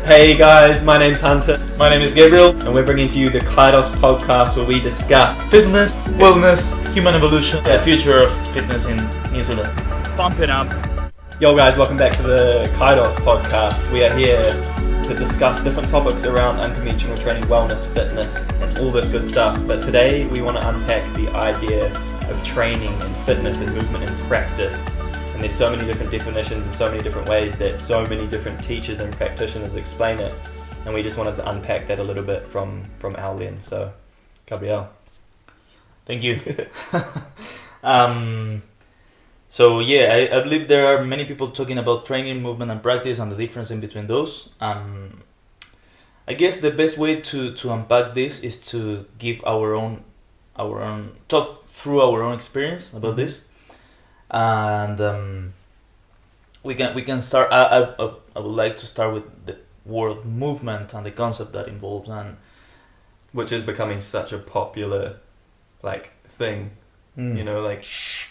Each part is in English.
Hey guys, my name's Hunter. My name is Gabriel. And we're bringing to you the Kairos podcast where we discuss Fitness, wellness, human evolution, the future of fitness in New Zealand. Bump it up. Yo guys, welcome back to the Kairos podcast. We are here to discuss different topics around unconventional training, wellness, fitness, and all this good stuff. But today we want to unpack the idea of training and fitness and movement and practice. And there's so many different definitions and so many different ways that so many different teachers and practitioners explain it. And we just wanted to unpack that a little bit from our lens. So, Gabriel. Thank you. I believe there are many people talking about training, movement, and practice and the difference in between those. I guess the best way to unpack this is to give our own talk through our own experience about this, and we can start. I would like to start with the word movement and the concept that involves, and which is becoming such a popular thing. You know,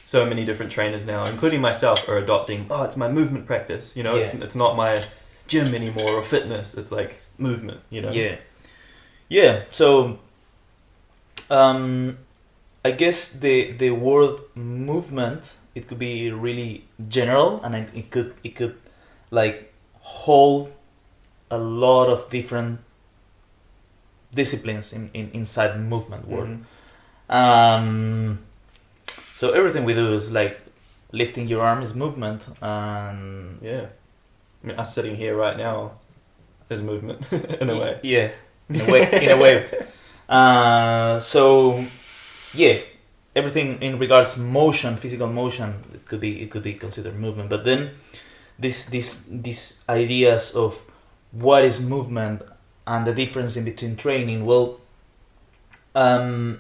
so many different trainers now, including myself, are adopting, it's my movement practice. You know, it's not my gym anymore or fitness. It's like movement, you know? Yeah. So, I guess the word movement, it could be really general, and it could hold a lot of different disciplines inside movement word. So everything we do is like lifting your arm is movement, and I mean, us sitting here right now is movement in a way. Yeah, in a way. Everything in regards motion, physical motion, it could be considered movement. But then these ideas of what is movement and the difference in between training. Well, I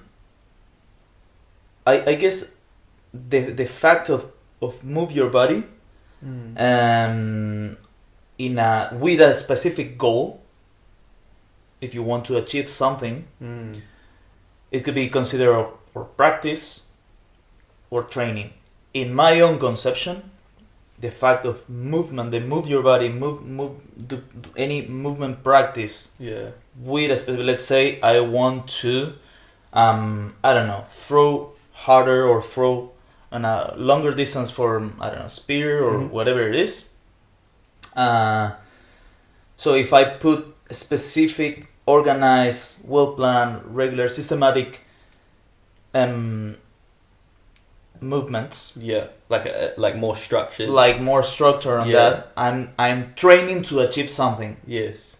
guess the fact of move your body with a specific goal, if you want to achieve something, it could be considered or practice or training. In my own conception, the fact of movement, move your body, do any movement practice with a specific, let's say I want to throw harder or throw on a longer distance for spear or whatever it is. So if I put a specific, organized, well-planned, regular, systematic movements, like more structured, more structure on that, I'm training to achieve something. Yes.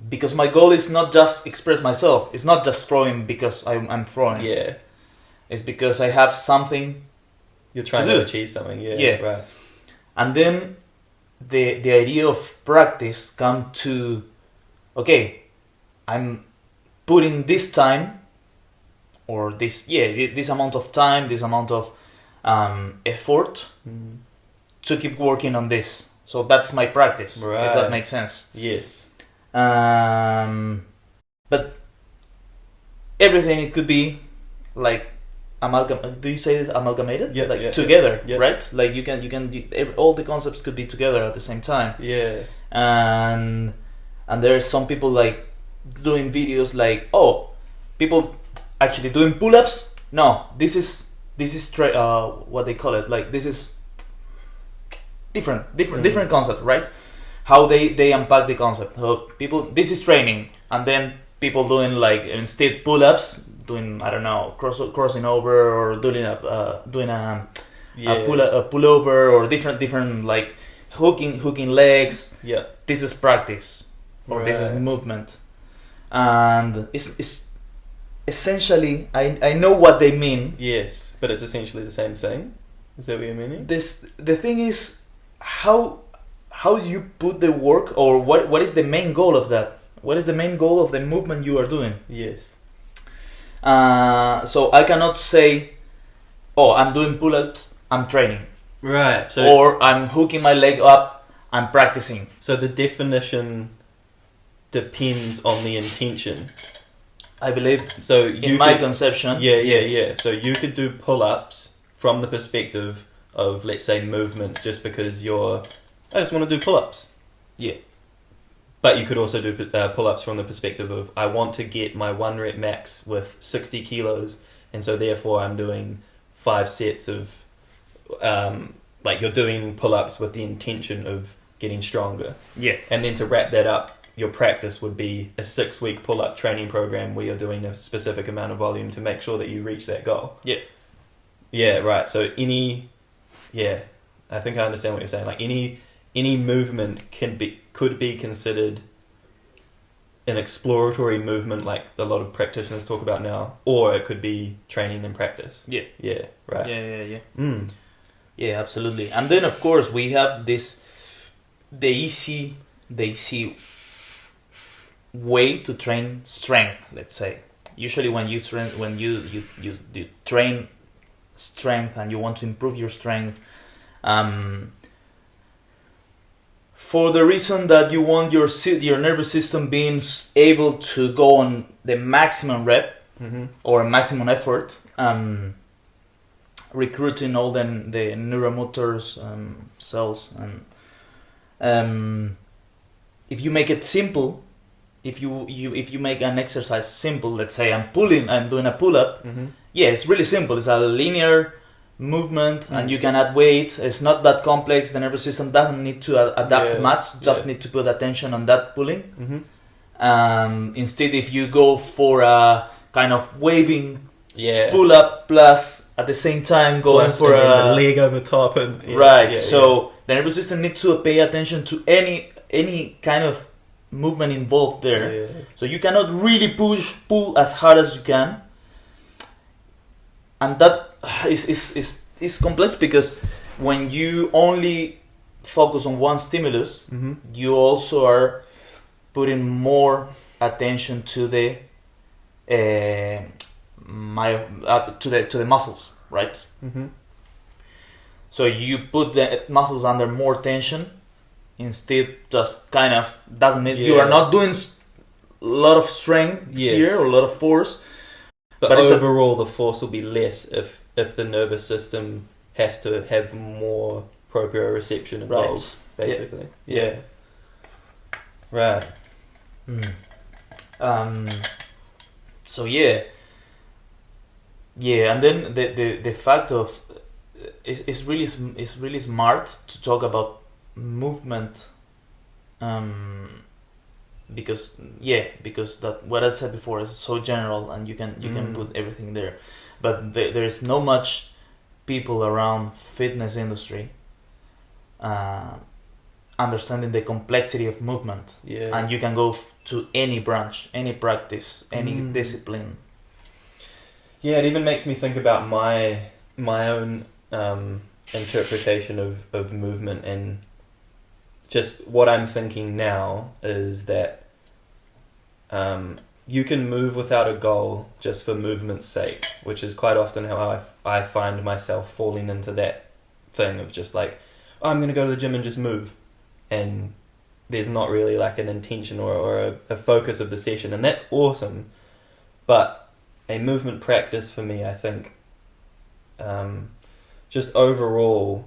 Because my goal is not just express myself. It's not just throwing because I'm throwing. Yeah. It's because I have something. You're trying to achieve something. Yeah. Right. And then the idea of practice come to, okay, I'm putting this time or this amount of time, this amount of effort to keep working on this. So that's my practice. Right. If that makes sense. Yes. But everything, it could be like do you say it's amalgamated? Together, right? Like you can all the concepts could be together at the same time. Yeah. And there are some people like doing videos like, people actually doing pull-ups. No, this is what they call it. Like this is different concept, right? How they unpack the concept. So this is training, and then people doing like instead pull-ups, doing crossing over or doing a pullover or different like hooking legs. Yeah, this is practice or this is movement, and it's essentially I know what they mean. Yes, but it's essentially the same thing. Is that what you're meaning? The thing is how you put the work, or what is the main goal of that? What is the main goal of the movement you are doing? Yes. So I cannot say, I'm doing pull-ups, I'm training. Right. So, or I'm hooking my leg up, I'm practicing. So the definition depends on the intention, I believe. So in my conception. Yeah. So you could do pull-ups from the perspective of, let's say, movement, just because I just want to do pull-ups. Yeah. But you could also do pull-ups from the perspective of, I want to get my 1 rep max with 60 kilos, and so therefore I'm doing 5 sets of, like you're doing pull-ups with the intention of getting stronger. Yeah. And then to wrap that up, your practice would be a 6-week pull-up training program where you're doing a specific amount of volume to make sure that you reach that goal. Yeah. Yeah, right. So I think I understand what you're saying. Like any movement could be considered an exploratory movement, like a lot of practitioners talk about now, or it could be training and practice. Yeah. Yeah. Right. Yeah. Yeah, absolutely. And then of course we have the easy way to train strength. Let's say usually when you train strength and you want to improve your strength, for the reason that you want your nervous system being able to go on the maximum rep or maximum effort, recruiting all the neuromotors cells, and if you make it simple, if you make an exercise simple, let's say I'm doing a pull-up, yeah, it's really simple. It's a linear movement, and you can add weight. It's not that complex. The nervous system doesn't need to adapt much. Just need to put attention on that pulling. Instead, if you go for a kind of waving pull up plus at the same time going for a leg over top and the nervous system needs to pay attention to any kind of movement involved there. So you cannot really pull as hard as you can, and that is complex because when you only focus on one stimulus, you also are putting more attention to the to the muscles, right? So you put the muscles under more tension. Instead, just kind of doesn't mean you are not doing a lot of strength here or a lot of force. But overall, the force will be less if the nervous system has to have more proprioception involved, basically. Yeah. Right. So yeah, and then the fact of it's really smart to talk about movement, because that what I said before is so general and you can put everything there, but there is no much people around fitness industry understanding the complexity of movement, and you can go to any branch, any practice, any discipline. Yeah, it even makes me think about my own interpretation of movement, and just what I'm thinking now is that you can move without a goal just for movement's sake, which is quite often how I find myself falling into that thing of just like, oh, I'm going to go to the gym and just move, and there's not really like an intention or a focus of the session, and that's awesome. But a movement practice for me, I think, just overall,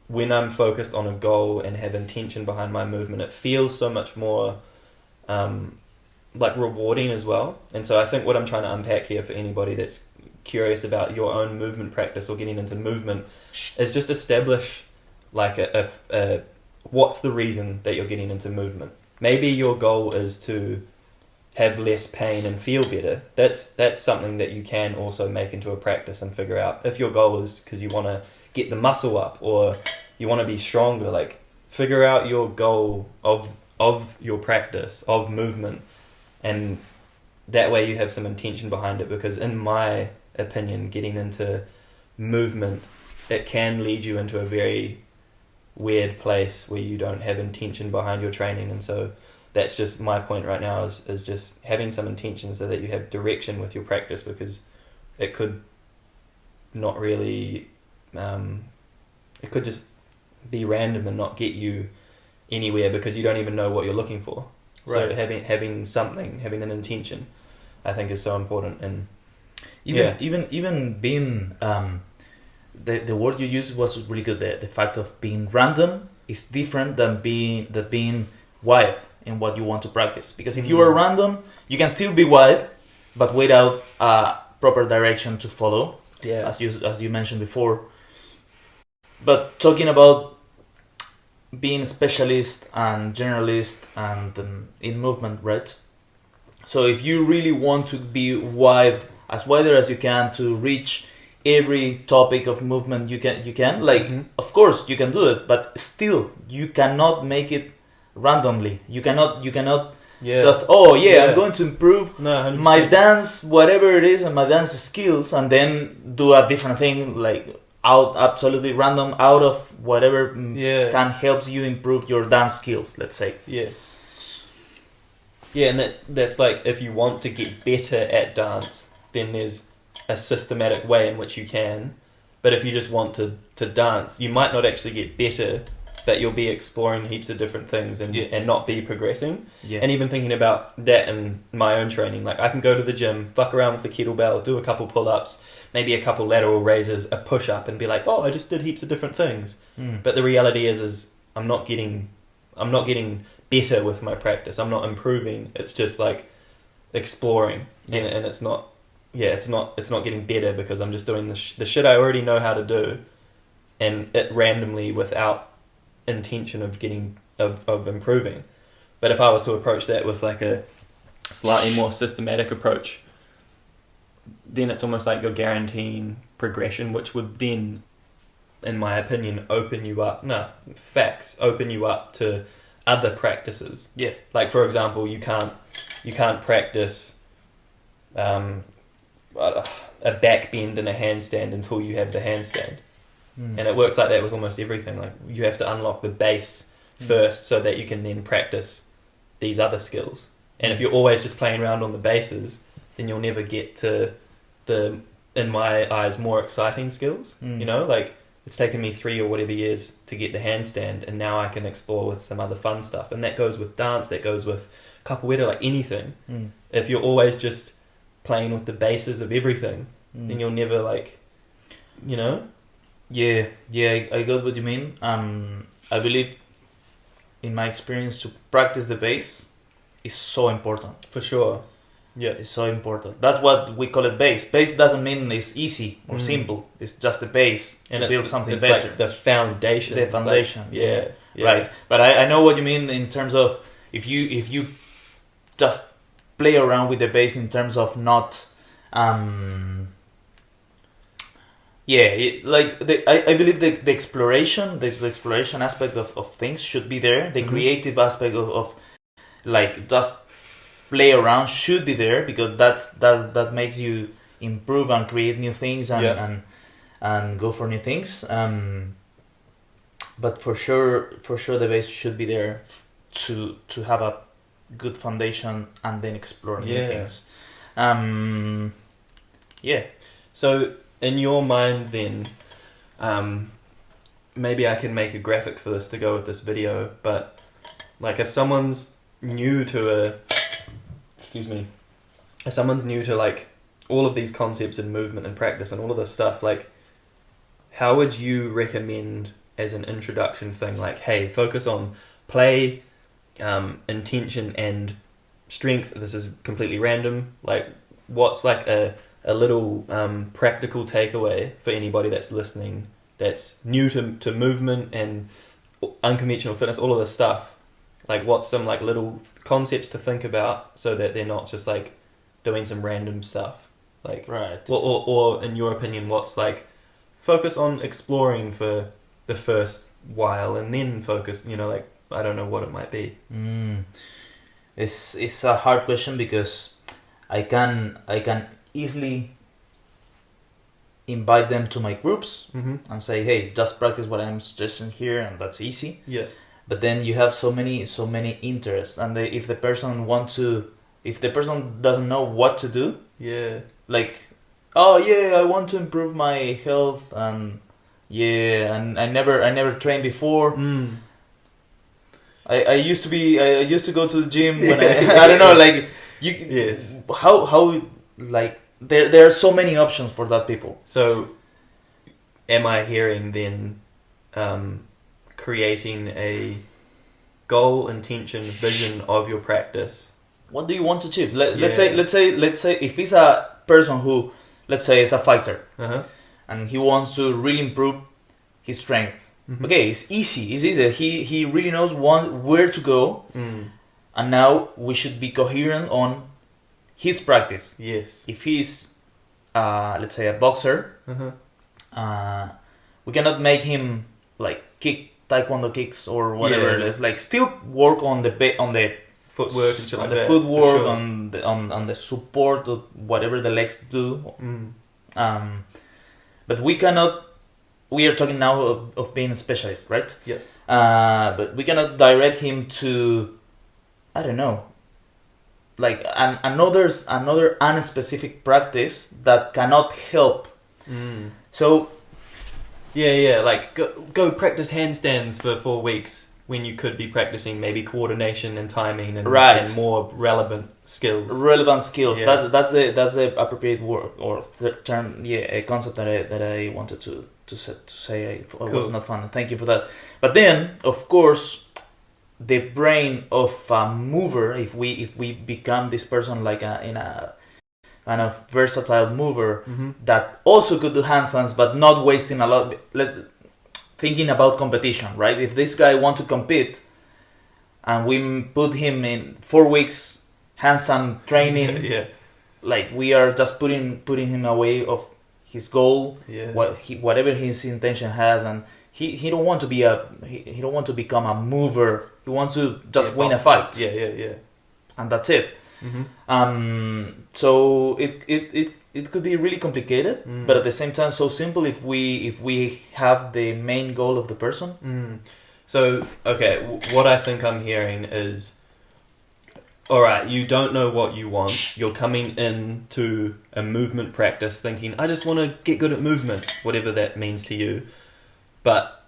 when I'm focused on a goal and have intention behind my movement, it feels so much more like rewarding as well. And so I think what I'm trying to unpack here for anybody that's curious about your own movement practice or getting into movement is just establish like a what's the reason that you're getting into movement. Maybe your goal is to have less pain and feel better. That's something that you can also make into a practice and figure out. If your goal is because you want to get the muscle up or you want to be stronger, like figure out your goal of your practice of movement, and that way you have some intention behind it. Because in my opinion, getting into movement, it can lead you into a very weird place where you don't have intention behind your training. And so that's just my point right now is just having some intention so that you have direction with your practice, because it could not really it could just be random and not get you anywhere because you don't even know what you're looking for. Right. So having something, having an intention, I think is so important. And even being the word you used was really good. The fact of being random is different than being wild. in what you want to practice. Because if you are random, you can still be wide, but without proper direction to follow. Yeah. As you mentioned before. But talking about being specialist and generalist and in movement, right? So if you really want to be as wider as you can to reach every topic of movement you can like of course you can do it, but still you cannot make it randomly. You cannot just I'm going to improve my dance, whatever it is, and my dance skills, and then do a different thing like out absolutely random out of whatever can help you improve your dance skills, let's say. And that's like, if you want to get better at dance, then there's a systematic way in which you can. But if you just want to dance, you might not actually get better, but you'll be exploring heaps of different things and not be progressing. And even thinking about that in my own training, like I can go to the gym, fuck around with the kettlebell, do a couple pull-ups, maybe a couple lateral raises, a push-up, and be like, oh, I just did heaps of different things. But the reality is I'm not getting better with my practice. I'm not improving. It's just like exploring, and it's not getting better because I'm just doing the shit I already know how to do, and it randomly without intention of getting of improving. But if I was to approach that with like a slightly more systematic approach, then it's almost like you're guaranteeing progression, which would then, in my opinion, open you up to other practices. Like for example, you can't practice a back bend and a handstand until you have the handstand. And it works like that with almost everything. Like you have to unlock the base first so that you can then practice these other skills. And if you're always just playing around on the bases, then you'll never get to the, in my eyes, more exciting skills. You know, like it's taken me 3 or whatever years to get the handstand, and now I can explore with some other fun stuff. And that goes with dance, that goes with capoeira, like anything. If you're always just playing with the bases of everything, then you'll never like, you know? I got what you mean. I believe, in my experience, to practice the base is so important. For sure. It's so important. That's what we call it base. Base doesn't mean it's easy or simple. It's just the base to build something better. Like the foundation. The foundation. Like, Right. But I know what you mean in terms of if you just play around with the base in terms of not I believe the exploration aspect of things should be there. The creative aspect of like just play around should be there, because that makes you improve and create new things and go for new things. But for sure the base should be there to have a good foundation and then explore new things. So in your mind then, maybe I can make a graphic for this to go with this video, but like if someone's new to like all of these concepts in movement and practice and all of this stuff, like how would you recommend as an introduction thing, like, hey, focus on play, intention and strength. This is completely random. Like what's like a little practical takeaway for anybody that's listening that's new to movement and unconventional fitness, all of this stuff? Like what's some like little concepts to think about so that they're not just like doing some random stuff? Like, right. Or in your opinion, what's like focus on exploring for the first while and then focus, you know, like I don't know what it might be. It's a hard question because I can easily invite them to my groups and say, hey, just practice what I'm suggesting here, and that's easy. But then you have so many interests, and if the person doesn't know what to do, like, I want to improve my health, and I never trained before. I used to go to the gym when I don't know, like how like there are so many options for that people. So am I hearing then creating a goal, intention, vision of your practice. What do you want to achieve? Let's say if he's a person who, let's say, is a fighter, and he wants to really improve his strength. Mm-hmm. Okay, it's easy. He really knows where to go, and now we should be coherent on his practice. Yes. If he's, let's say, a boxer, we cannot make him like kick taekwondo kicks or whatever. Yeah. It's like still work on the footwork and shit like the that, footwork, sure. on the support of whatever the legs do. But we cannot. We are talking now of being a specialist, right? Yeah. But we cannot direct him to, I don't know, like another unspecific practice that cannot help. So. Yeah, like go practice handstands for 4 weeks when you could be practicing maybe coordination and timing and more relevant skills. Yeah. That's the appropriate word or term. Yeah, a concept that I wanted to say. Cool. Was not fun. Thank you for that. But then, of course, the brain of a mover. If we become this person like in a kind of versatile mover that also could do handstands, but not wasting a lot. Thinking about competition, right? If this guy wants to compete, and we put him in 4 weeks handstand training, like we are just putting him away of his goal, whatever his intention has, and he don't want to be he don't want to become a mover. He wants to just win a fight. Yeah. And that's it. So it could be really complicated, but at the same time so simple if we have the main goal of the person. So okay, what I think I'm hearing is, all right, you don't know what you want. You're coming into a movement practice thinking, I just want to get good at movement, whatever that means to you. But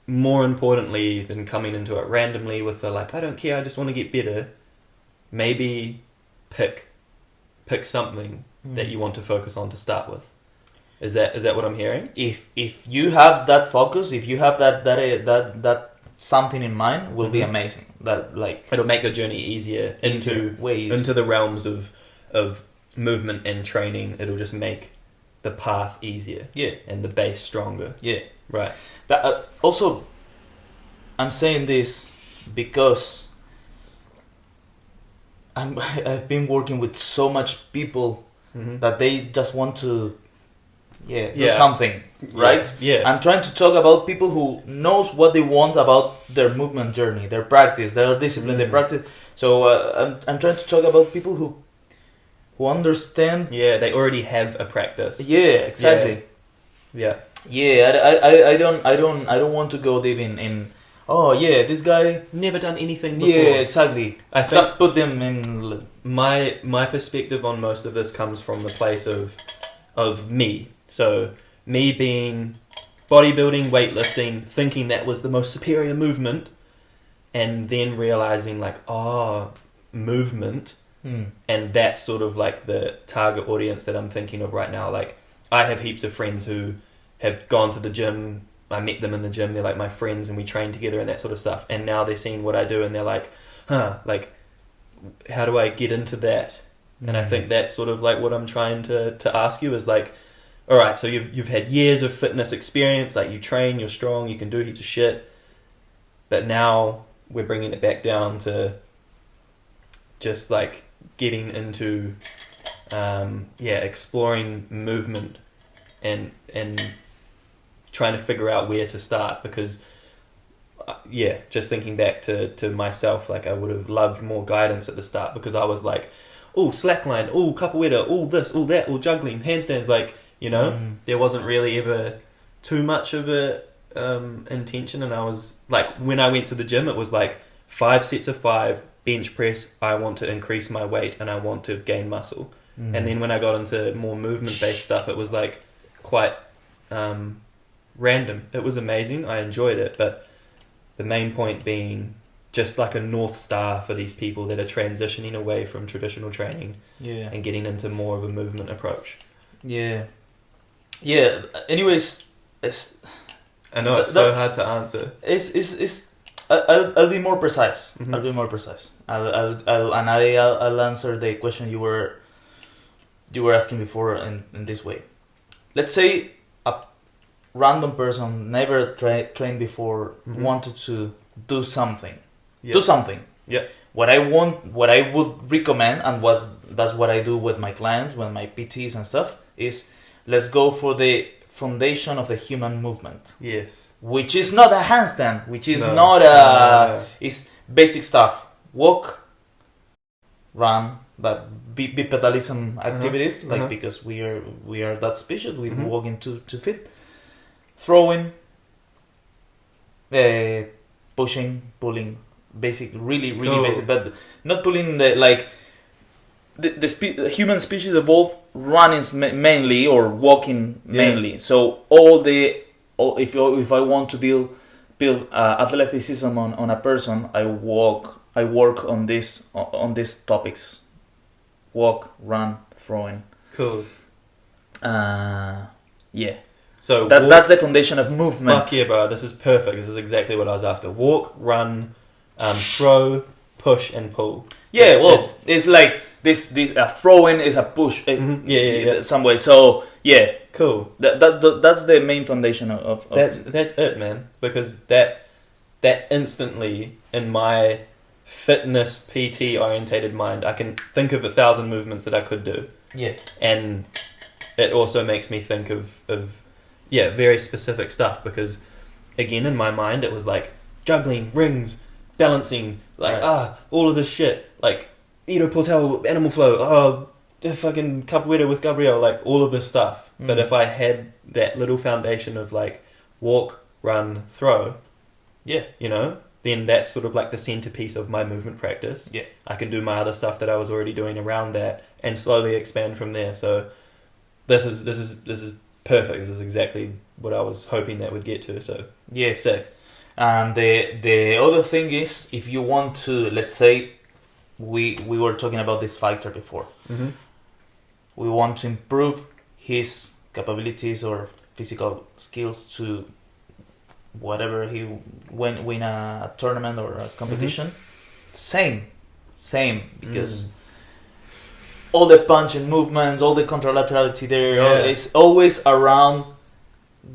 more importantly than coming into it randomly with the like, I don't care, I just want to get better, maybe pick something that you want to focus on to start with. Is that what I'm hearing? If you have that focus, if you have that something in mind, will be amazing. That like it'll make the journey easier into the realms of movement and training. It'll just make the path easier. Yeah, and the base stronger. Yeah, right. That also, I'm saying this because I've been working with so much people that they just want to do something, right? Yeah. I'm trying to talk about people who knows what they want about their movement journey, their practice, their discipline, their practice. So I'm trying to talk about people who understand. Yeah, they already have a practice. Yeah, exactly. Yeah. I don't want to go deep in. Oh yeah, this guy never done anything before. Yeah, exactly. I think just put them in. My perspective on most of this comes from the place of me. So me being bodybuilding, weightlifting, thinking that was the most superior movement, and then realizing like, movement, and that's sort of like the target audience that I'm thinking of right now. Like I have heaps of friends who have gone to the gym. I met them in the gym, they're like my friends and we train together and that sort of stuff. And now they're seeing what I do and they're like, like, how do I get into that? And I think that's sort of like what I'm trying to ask you is like, all right, so you've had years of fitness experience, like you train, you're strong, you can do heaps of shit. But now we're bringing it back down to just like getting into, exploring movement and trying to figure out where to start because just thinking back to myself, like I would have loved more guidance at the start because I was like, oh, slackline, oh, capoeira, oh, this, oh, that, oh, juggling, handstands, like, you know, there wasn't really ever too much of a intention. And I was like, when I went to the gym, it was like 5 sets of 5 bench press. I want to increase my weight and I want to gain muscle. And then when I got into more movement based stuff, it was like quite random. It was amazing. I enjoyed it. But the main point being just like a North Star for these people that are transitioning away from traditional training and getting into more of a movement approach. Yeah. Anyways, I know it's so hard to answer. It's I'll be more precise. Mhm. I'll be more precise. I'll answer the question you were asking before in this way. Let's say a random person never trained before, Mhm. wanted to do something. Yeah. Do something. Yeah. What I would recommend, and that's what I do with my clients, with my PTs and stuff, is let's go for the foundation of the human movement, Yes. which is not a handstand, which is No. not No. it's basic stuff. Walk, run, but bipedalism activities, like because we are that species, we Mhm. walk in 2 feet, throwing, pushing, pulling, basic, really Cool. basic, but not pulling the human species evolved running mainly or walking mainly. So if I want to build athleticism on a person, I work on these topics: walk, run, throwing. Cool. Yeah. So That's the foundation of movement. Fuck yeah, bro! This is perfect. This is exactly what I was after. Walk, run, throw, push, and pull. Yeah, well, it's like this throwing is a push. Yeah. Some way. So yeah, Cool. that's the main foundation of That's it, man. Because that instantly in my fitness PT orientated mind, I can think of 1,000 movements that I could do, yeah. and it also makes me think of very specific stuff. Because again, in my mind, it was like juggling, rings, balancing, like all of this shit, like Ido Portal, animal flow, fucking capoeira with Gabriel, like all of this stuff. But if I had that little foundation of like walk, run, throw, then that's sort of like the centerpiece of my movement practice. Yeah. I can do my other stuff that I was already doing around that and slowly expand from there. So this is perfect. This is exactly what I was hoping that would get to. So Yeah, sick. And the other thing is, if you want to, let's say, we were talking about this fighter before. Mm-hmm. We want to improve his capabilities or physical skills to whatever he win a tournament or a competition. Same, because all the punching movements, all the contralaterality there is always around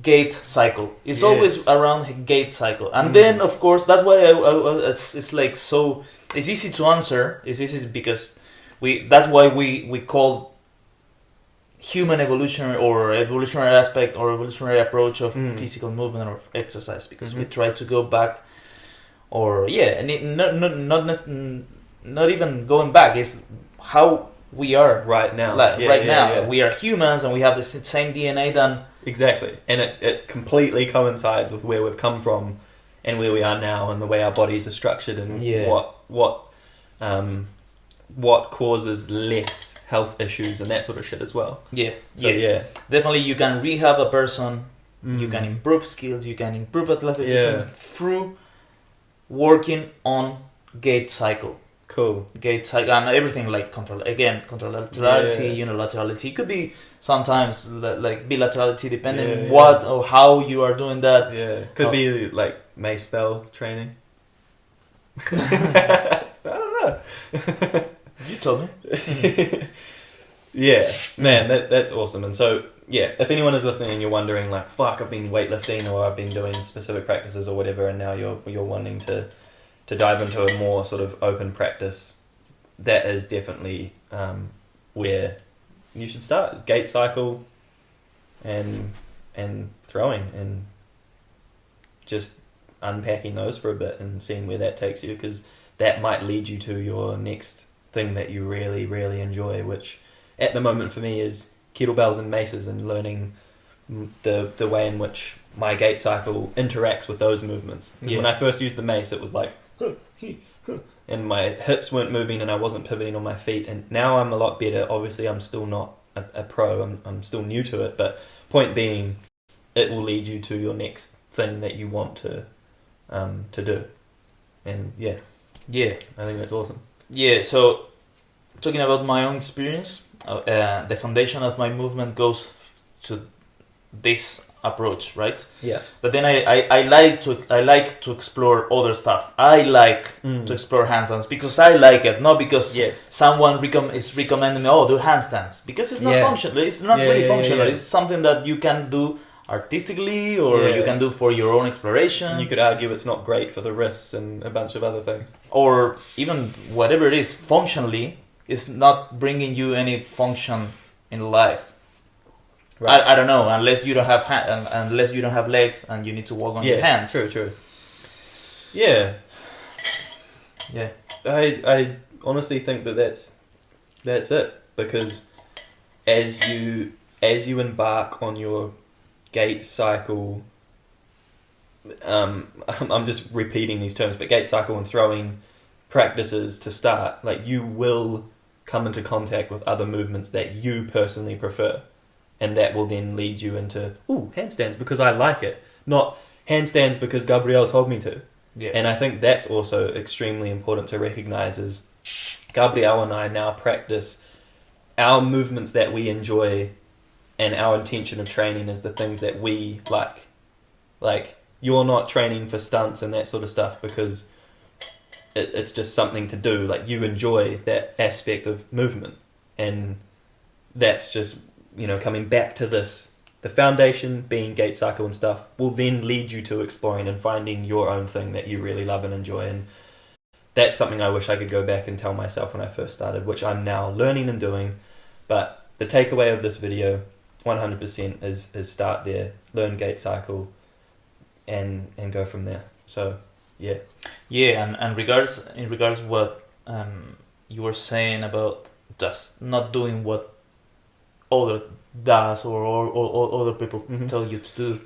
gait cycle. It's always around gait cycle, and then of course that's why it's like so. It's easy to answer. It's easy because that's why we call human evolution or evolutionary aspect or evolutionary approach of physical movement or exercise, because we try to go back, or and not even going back. It's how we are right now. Now we are humans and we have the same DNA than. Exactly, and it completely coincides with where we've come from and where we are now, and the way our bodies are structured, and what causes less health issues and that sort of shit as well. Definitely you can rehab a person, you can improve skills, you can improve athleticism through working on gait cycle. Cool. Gait cycle and everything, like contralaterality, unilaterality. It could be sometimes like bilaterality, depending what or how you are doing that. Could be like Macebell training. I don't know. You told me. Man, that's awesome. And so if anyone is listening and you're wondering like, fuck, I've been weightlifting or I've been doing specific practices or whatever, and now you're wanting to dive into a more sort of open practice, that is definitely where you should start. Gait cycle and throwing, and just unpacking those for a bit and seeing where that takes you, because that might lead you to your next thing that you really, really enjoy, which at the moment for me is kettlebells and maces, and learning the way in which my gait cycle interacts with those movements. Because when I first used the mace, it was like and my hips weren't moving and I wasn't pivoting on my feet, and now I'm a lot better. Obviously I'm still not a pro, I'm still new to it, but point being, it will lead you to your next thing that you want to do. And I think that's awesome. So talking about my own experience, the foundation of my movement goes to this approach, right? Yeah. But then I like to explore other stuff. I like to explore handstands because I like it, not because someone is recommending me, do handstands, because it's not functional. It's not really functional. It's something that you can do artistically, or you can do for your own exploration. And you could argue it's not great for the wrists and a bunch of other things, or even whatever it is. Functionally, it's not bringing you any function in life. Right. I don't know, unless you don't have unless you don't have legs and you need to walk on your hands. True. Yeah. I honestly think that's it, because as you embark on your gait cycle, I'm just repeating these terms, but gait cycle and throwing practices to start, like, you will come into contact with other movements that you personally prefer. And that will then lead you into, handstands because I like it. Not handstands because Gabriel told me to. Yeah. And I think that's also extremely important to recognize, is Gabriel and I now practice our movements that we enjoy, and our intention of training is the things that we like. Like, you're not training for stunts and that sort of stuff because it's just something to do. Like, you enjoy that aspect of movement. And that's just... coming back to this, the foundation being gait cycle and stuff will then lead you to exploring and finding your own thing that you really love and enjoy. And that's something I wish I could go back and tell myself when I first started, which I'm now learning and doing. But the takeaway of this video, 100%, is start there, learn gait cycle, and go from there. So, yeah. Yeah, and in regards what you were saying about just not doing what other does or other people tell you to do.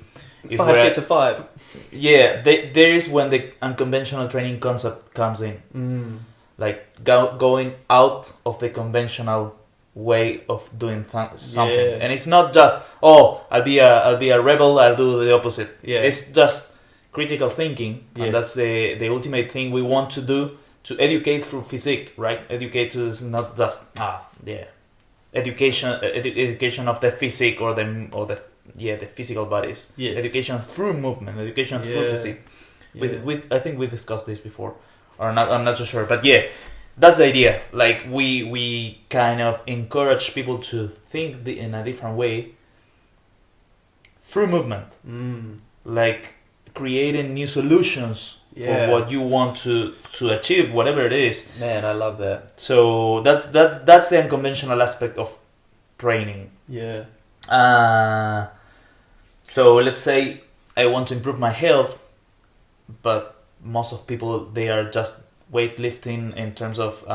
5 sets of 5. Yeah, there is when the unconventional training concept comes in. Like going out of the conventional way of doing something, and it's not just I'll be a rebel, I'll do the opposite. Yeah, it's just critical thinking, and that's the ultimate thing we want to do, to educate through physique, right? Educate is not just education of the physique or the physical bodies. Yes. Education through movement, education through physique. I think we discussed this before, or not. I'm not so sure, but that's the idea. Like, we kind of encourage people to think in a different way through movement, like creating new solutions for what you want to achieve, whatever it is. Man, I love that. So that's the unconventional aspect of training. Yeah. So let's say I want to improve my health, but most of people, they are just weightlifting in terms of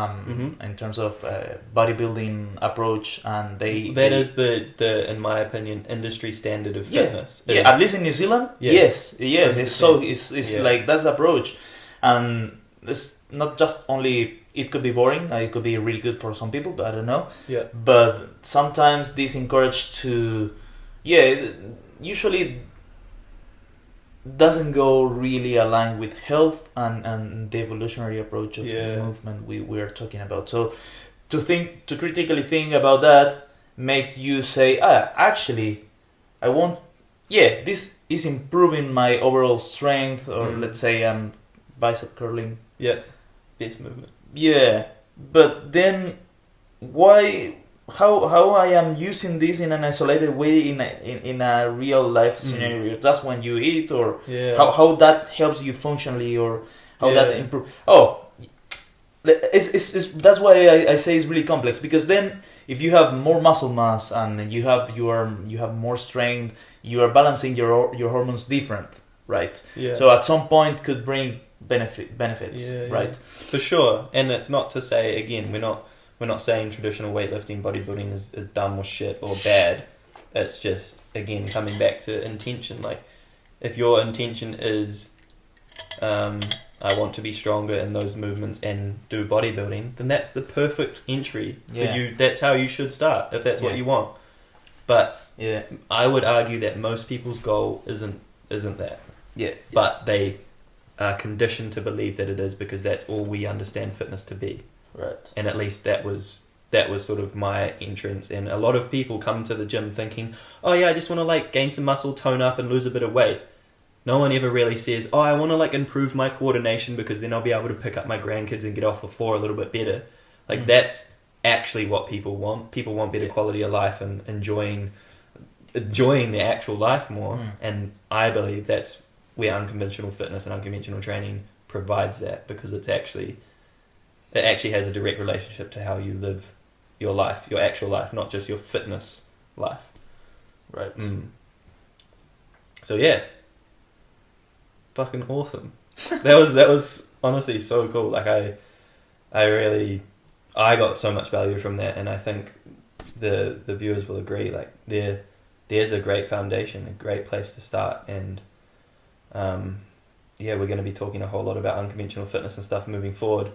bodybuilding approach, and that is the in my opinion, industry standard of fitness. At least in New Zealand. Yes, it's like that's the approach, and it's not just only. It could be boring. It could be really good for some people, but I don't know. Yeah. But sometimes this encouraged to, usually doesn't go really aligned with health and the evolutionary approach of movement we are talking about. So to critically think about that makes you say, actually, I want, this is improving my overall strength, or let's say I'm bicep curling. Yeah, base movement. Yeah, but then how I am using this in an isolated way in a real life scenario, just when you eat, or how that helps you functionally, or how that improve. That's why I say it's really complex, because then if you have more muscle mass and you have more strength, you are balancing your hormones different, right? Yeah. So at some point could bring benefits, right? For sure. And it's not to say, again, we're not saying traditional weightlifting, bodybuilding is dumb or shit or bad. It's just, again, coming back to intention. Like, if your intention is, I want to be stronger in those movements and do bodybuilding, then that's the perfect entry for you. That's how you should start, if that's what you want. But I would argue that most people's goal isn't that. Yeah. But they are conditioned to believe that it is, because that's all we understand fitness to be. Right. And at least that was that was sort of my entrance. And a lot of people come to the gym thinking, oh yeah, I just want to like gain some muscle, tone up and lose a bit of weight. No one ever really says, oh, I want to like improve my coordination because then I'll be able to pick up my grandkids and get off the floor a little bit better. Like that's actually what people want. People want better quality of life and enjoying their actual life more. And I believe that's where unconventional fitness and unconventional training provides that, because it actually has a direct relationship to how you live your life, your actual life, not just your fitness life. Right. So yeah, fucking awesome. That was honestly so cool. Like I got so much value from that, and I think the viewers will agree. Like there's a great foundation, a great place to start, and we're going to be talking a whole lot about unconventional fitness and stuff moving forward.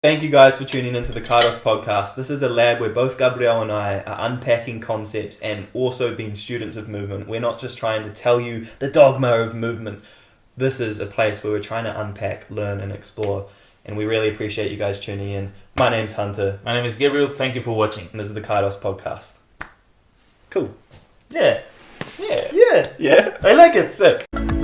Thank you guys for tuning into the Kairos podcast. This is a lab where both Gabriel and I are unpacking concepts and also being students of movement. We're not just trying to tell you the dogma of movement. This is a place where we're trying to unpack, learn and explore. And we really appreciate you guys tuning in. My name's Hunter. My name is Gabriel. Thank you for watching. And this is the Kairos podcast. Cool. Yeah. I like it. Sick.